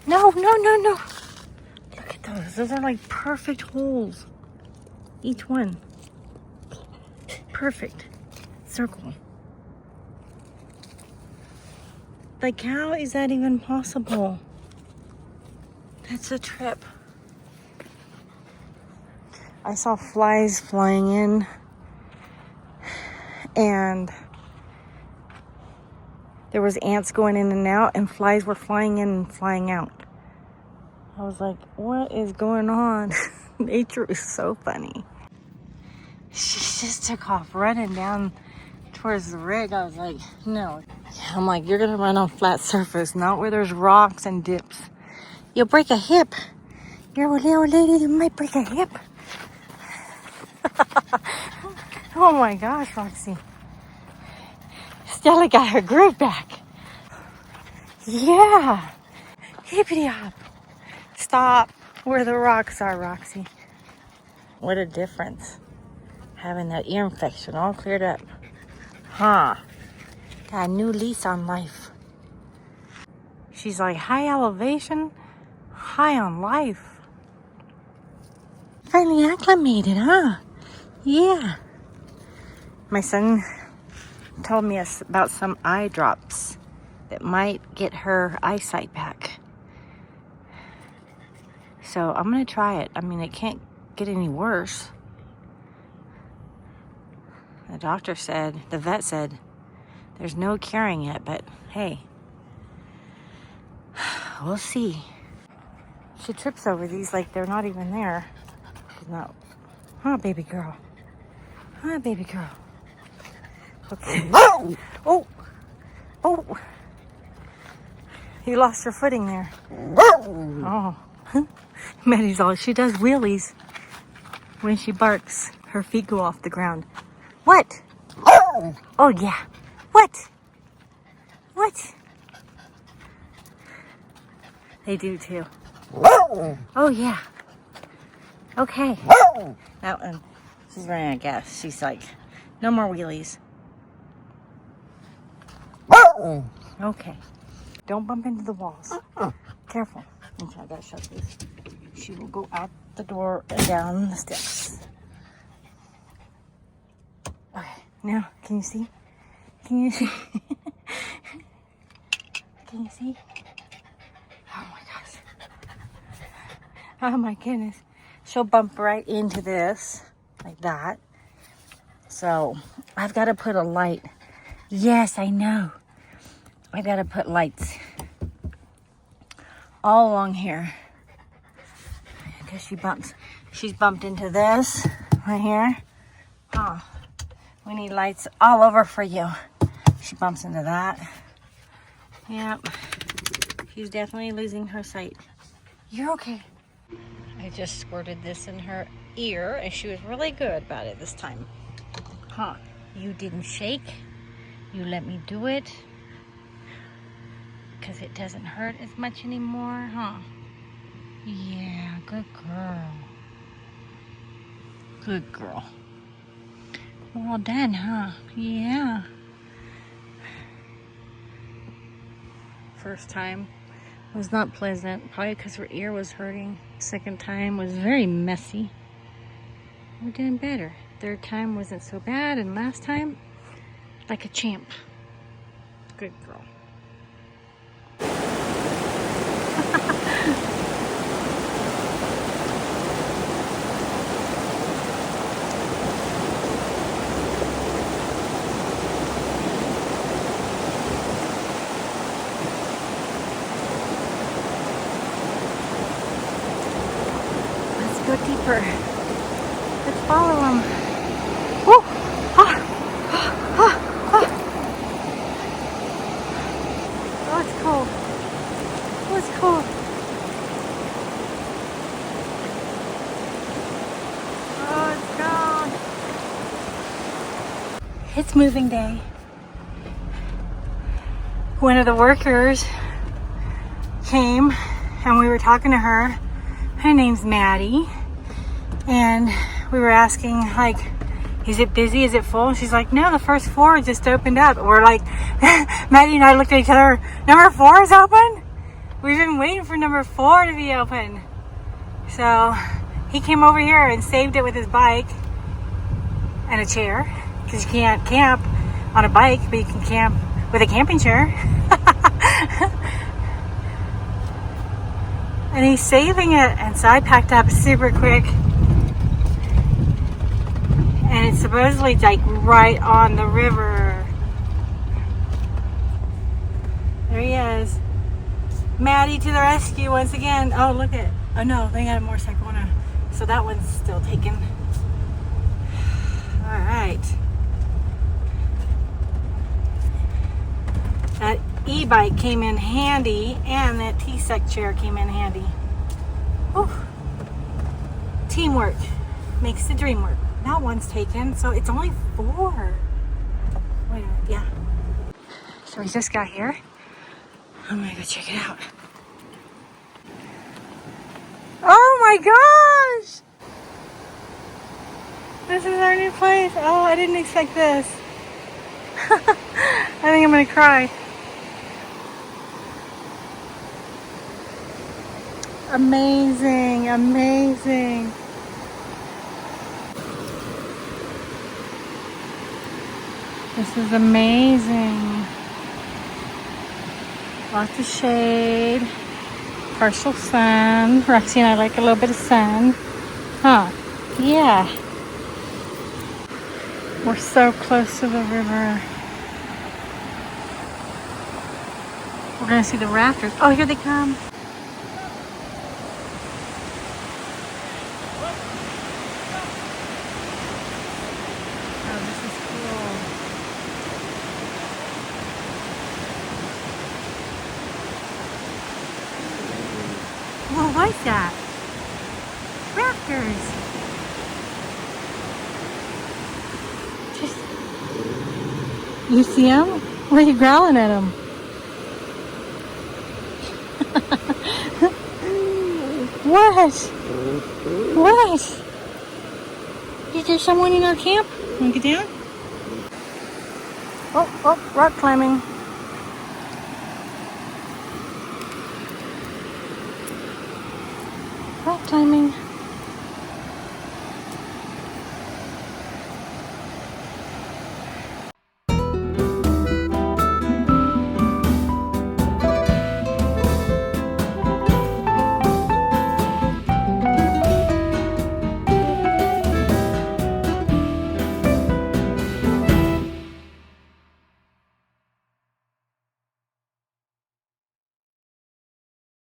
No, no, no, no. Look at those. Those are like perfect holes. Each one. Perfect. Circle. Like, how is that even possible? That's a trip. I saw flies flying in, and there was ants going in and out, and flies were flying in and flying out. I was like, what is going on? Nature is so funny. She just took off running down towards the rig. I was like, no. I'm like, you're gonna run on flat surface, not where there's rocks and dips. You'll break a hip. You're a little lady, you might break a hip. Oh my gosh, Roxy. Stella got her groove back. Yeah. Hippity hop. Stop where the rocks are, Roxy. What a difference. Having that ear infection all cleared up. Huh. Got a new lease on life. She's like, high elevation, high on life. Finally acclimated, huh? Yeah. My son told me about some eye drops that might get her eyesight back. So I'm gonna try it. I mean, it can't get any worse. The doctor said, the vet said, there's no curing it, but hey, we'll see. She trips over these like they're not even there. She's not. Huh, baby girl? Huh, baby girl? Okay. Oh! Oh! You lost your footing there. Oh. Maddie's all, she does wheelies. When she barks, her feet go off the ground. What? Oh, yeah. What? What? They do too. Oh, yeah. Okay. That one, she's running out of gas. She's like, no more wheelies. Okay. Don't bump into the walls. Careful. Okay, I gotta shut this. She will go out the door and down the steps. Okay, now, can you see? Can you see? Can you see? Oh my gosh. Oh my goodness. She'll bump right into this, like that. So, I've got to put a light. Yes, I know. I got to put lights all along here. Because she bumps. She's bumped into this right here. Oh, we need lights all over for you. She bumps into that. Yep. She's definitely losing her sight. You're okay. I just squirted this in her ear, and she was really good about it this time. Huh. You didn't shake. You let me do it. Because it doesn't hurt as much anymore, huh? Yeah, good girl. Good girl. Well done, huh? Yeah. First time was not pleasant, probably because her ear was hurting. Second time was very messy. We're doing better. Third time wasn't so bad, and last time, like a champ. Good girl. Go deeper. Let's follow them. Woo! Ah! Ah! Ah! Ah! Oh, it's cold. Oh, it's cold. Oh, it's gone. It's moving day. One of the workers came and we were talking to her. Her name's Maddie. And we were asking, like, is it busy? Is it full? She's like, no, the first floor just opened up. We're like, Maddie and I looked at each other, number 4 is open? We've been waiting for number 4 to be open. So he came over here and saved it with his bike and a chair, because you can't camp on a bike, but you can camp with a camping chair. And he's saving it, and so I packed up super quick. And it's supposedly like right on the river. There he is. Maddie to the rescue once again. Oh, look at, oh no, they got a motorcycle on. So that one's still taken. All right. That e-bike came in handy, and that TCEK chair came in handy. Whew. Teamwork makes the dream work. That one's taken, so it's only 4. Wait a minute, yeah. So we just got here. I'm gonna go check it out. Oh my gosh! This is our new place. Oh, I didn't expect this. I think I'm gonna cry. Amazing, amazing. This is amazing. Lots of shade. Partial sun. Roxy and I like a little bit of sun. Huh. Yeah. We're so close to the river. We're gonna see the rafters. Oh, here they come. Oh, this is cool. Whoa, what is that? Rafters. You see them? Why are you growling at them? What? What? Is there someone in our camp? Want to get down? Oh, rock climbing. Rock climbing.